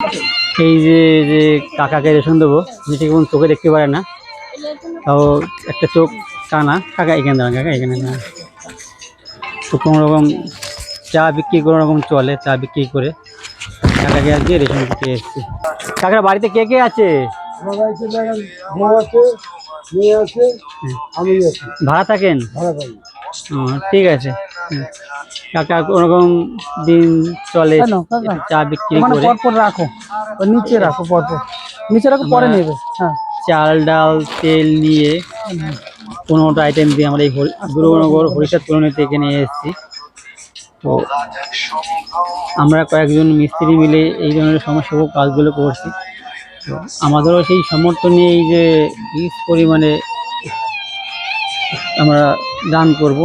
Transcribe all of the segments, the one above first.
এই যে যে কাকাকে রেশন দেবো, যেটি কোন চোখে দেখতে পারে না, তাও একটা চোখ কানা। কাকা এখানে দাঁড়ান, কাকা এখানে দাঁড়ান। তো কোনো রকম চা বিক্রি কোনো রকম চলে, চা বিক্রি করে কাকাকে আজকে রেশন দিতে এসেছি। কাকার বাড়িতে কে কে আছে? ভাড়া থাকেন? ঠিক আছে। কাকা কোনোরকম দিন চলে চা বিক্রি করে। পরপর রাখো, নিচে রাখো, পরপর নিচে রাখো, পরে নেবে। হ্যাঁ, চাল ডাল তেল নিয়ে 15টা আইটেম দিয়ে আমরা এই গুরুনগর হরিষাদ কলোনিতে এখানে এসেছি। তো আমরা কয়েকজন মিস্ত্রি মিলে এই ধরনের সমস্যা কাজগুলো করছি। তো আমাদেরও সেই সামর্থ্য নিয়ে এই যে হিউজ পরিমাণে আমরা দান করব।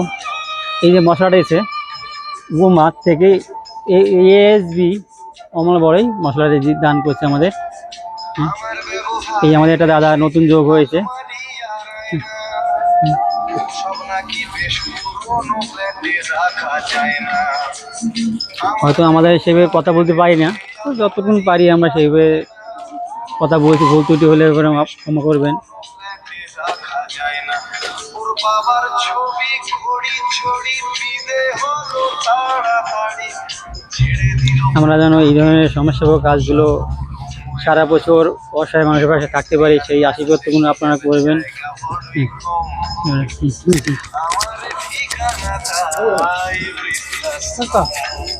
এই যে মশলাটা এসে মাঠ থেকে এএসবি অমল বড়ই মশলাটা দান করছে আমাদের। এই আমাদের একটা দাদা নতুন যোগ হয়েছে। হয়তো আমাদের সেভাবে কথা বলতে পারি না, যতক্ষণ পারি আমরা সেইভাবে কথা বলছি। ভুল ত্রুটি হলে ক্ষমা করবেন। আমরা যেন এই ধরনের সমস্যাভোগ কাজগুলো সারা বছর অসহায় মানুষের পাশে থাকতে পারি, সেই আশীর্বাদগুলো আপনারা করবেন।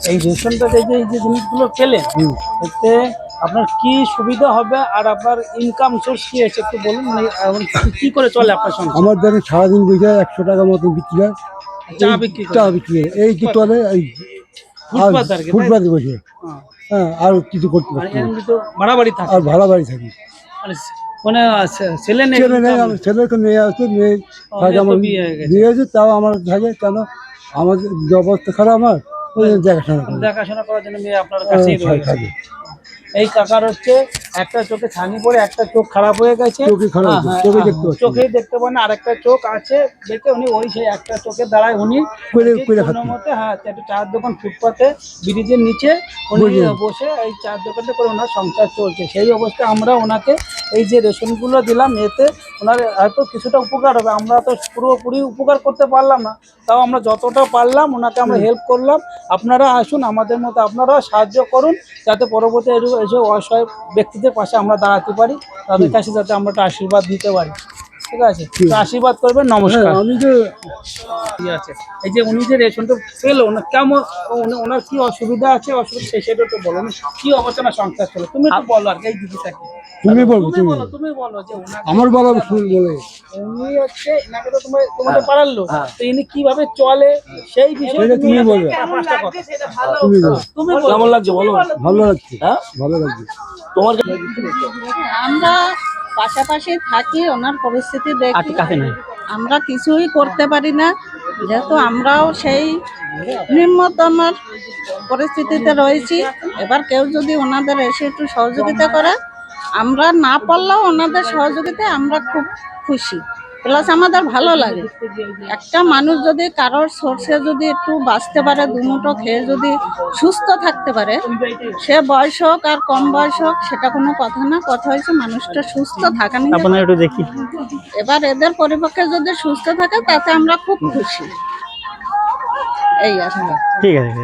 এই রেশনটা এই যে জিনিসগুলো পেলেন, এতে আপনার কি সুবিধা হবে আর আপনার ইনকাম সোর্স কি আছে একটু বলুন। মানে কি করে চলে আপনার সঙ্গে? আমার ধরেন সারাদিন বুঝে 100 টাকার মতো বিক্রি হয়। চা বিক্রি হয় এই কি চলে, এই ফুটপাতে বসে। হ্যাঁ, আর কিছু করতে পারি ভাড়া বাড়ি থাকে, আর ভাড়া বাড়ি থাকি। মানে ছেলে নেই, ছেলেকে নিয়ে আসছে, মেয়ে আমার বিয়ে হয়েছে, তাও আমার থাকে কেন, আমার যে অবস্থা খারাপ, আমার ওই দেখাশোনা করার জন্য মেয়ে আপনার কাছেই থাকে। এই কাকার হচ্ছে একটা চোখে ছানি পড়ে, একটা চোখ খারাপ হয়ে গেছে, চোখেই দেখতে পান, আর একটা চোখ আছে দেখে উনি ওই সেই একটা চোখের দ্বারাই উনি মতে একটা চায়ের দোকান ফুটপাতে ব্রিজের নিচে উনি বসে এই চায়ের দোকানটা করে ওনার সংসার চলছে। সেই অবস্থায় আমরা ওনাকে এই যে রেশনগুলো দিলাম, এতে ওনার হয়তো কিছুটা উপকার হবে। আমরা তো পুরোপুরি উপকার করতে পারলাম না, তাও আমরা যতটা পারলাম ওনাকে আমরা হেল্প করলাম। আপনারা আসুন, আমাদের মতো আপনারা সাহায্য করুন, যাতে পরবর্তী এসব অসহায় ব্যক্তিদের পাশে আমরা দাঁড়াতে পারি, তাদের কাছে যাতে আমরা একটা আশীর্বাদ দিতে পারি। ঠিক আছে, আশীর্বাদ করবেন। নমস্কার। আমি যে ঠিক আছে, এই যে উনি যে রেশনটা পেলো, কেমন ওনার কি অসুবিধা আছে, অসুবিধা সেটা তো বলো, কি অবস্থা না সংসার চলে, তুমি একটু বলো। আর এই দিদিটাকে তুমি বলো যে আমার বলা শুন বলে, উনি হচ্ছে এনাকে তো তোমাদের পাড়ার লোক, তো ইনি কিভাবে চলে সেই বিষয়ে তুমি বলবে। তুমি কেমন লাগছে বলো? ভালো লাগছে, ভালো লাগছে। তোমার আমরা পাশাপাশি থাকি, ওনার পরিস্থিতি দেখি, আমরা কিছুই করতে পারি না, যেহেতু আমরাও সেই নিম্নতম পরিস্থিতিতে রয়েছি। এবার কেউ যদি ওনাদের এসে একটু সহযোগিতা করে, আমরা না পারলেও ওনাদের সহযোগিতায় আমরা খুব খুশি, প্লাস আমাদের ভালো লাগে। একটা মানুষ যদি কারোর সোর্সে যদি একটু বাঁচতে পারে, দুমুঠো খেয়ে যদি সুস্থ থাকতে পারে, সে বয়স হোক আর কম বয়স হোক সেটা কোনো কথা না, কথা হয়েছে মানুষটা সুস্থ থাকা নিয়ে। এবার এদের পরিপক্ষে যদি সুস্থ থাকে তাতে আমরা খুব খুশি, এই আসলে। ঠিক আছে।